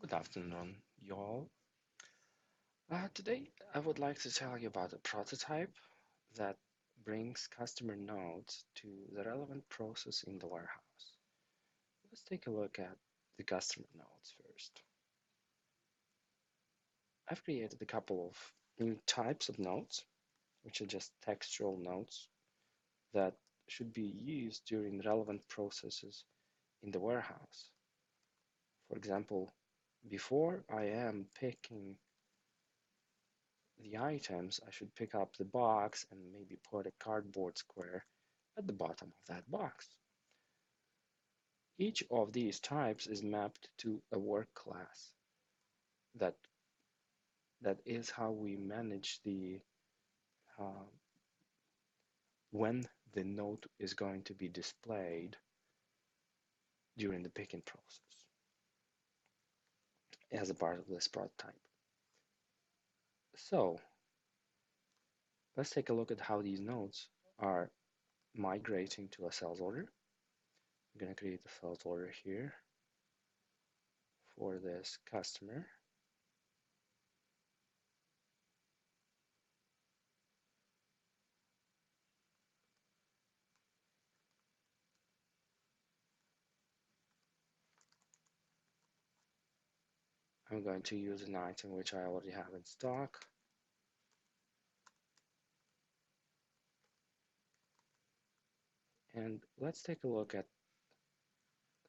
Good afternoon, y'all. Today, I would like to tell you about a prototype that brings customer nodes to the relevant process in the warehouse. Let's take a look at the customer nodes first. I've created a couple of new types of nodes, which are just textual nodes that should be used during relevant processes in the warehouse. For example, before I am picking the items, I should pick up the box and maybe put a cardboard square at the bottom of that box. Each of these types is mapped to a work class. That, that is how we manage the uh, when the node is going to be displayed during the picking process as a part of this prototype. So let's take a look at how these nodes are migrating to a sales order. I'm going to create a sales order here for this customer. I'm going to use an item which I already have in stock. And let's take a look at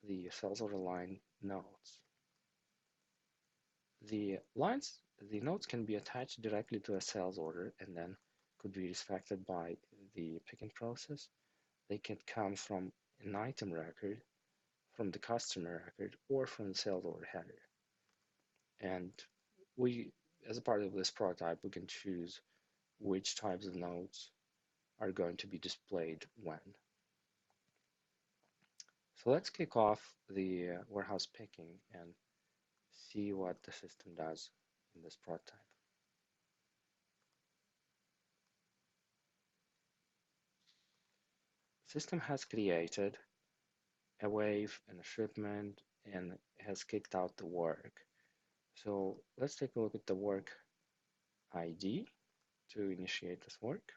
the sales order line nodes. The nodes can be attached directly to a sales order and then could be respected by the picking process. They can come from an item record, from the customer record, or from the sales order header. And as a part of this prototype, we can choose which types of nodes are going to be displayed when. So let's kick off the warehouse picking and see what the system does in this prototype. The system has created a wave and a shipment and has kicked out the work. So let's take a look at the work ID to initiate this work.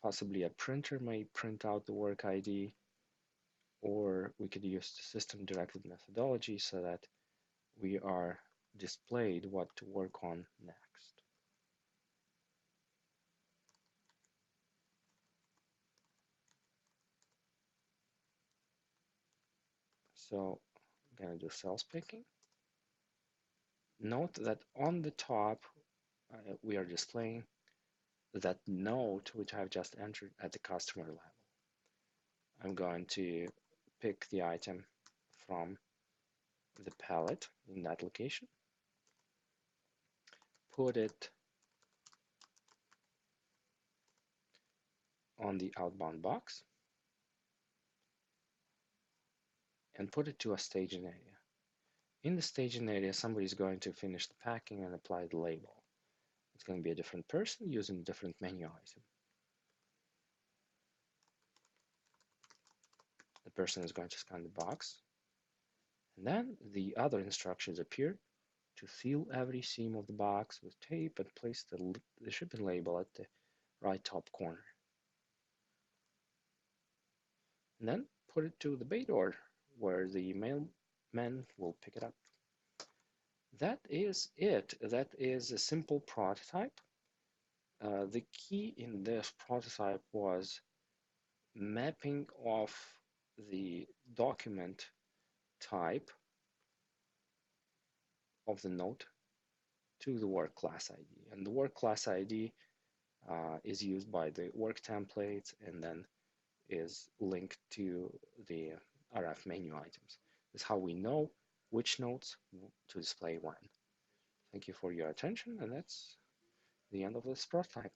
Possibly a printer may print out the work ID, or we could use the system-directed methodology so that we are displayed what to work on next. So I'm going to do sales picking. Note that on the top, we are displaying that note which I've just entered at the customer level. I'm going to pick the item from the palette in that location, put it on the outbound box, and put it to a staging area. In the staging area, somebody is going to finish the packing and apply the label. It's going to be a different person using a different menu item. The person is going to scan the box, and then the other instructions appear to seal every seam of the box with tape and place the shipping label at the right top corner. And then put it to the bay door where the mailman will pick it up. That is it. That is a simple prototype. The key in this prototype was mapping of the document type of the note to the work class ID. And the work class ID is used by the work templates and then is linked to the RF menu items. This is how we know which notes to display when. Thank you for your attention, and that's the end of this prototype.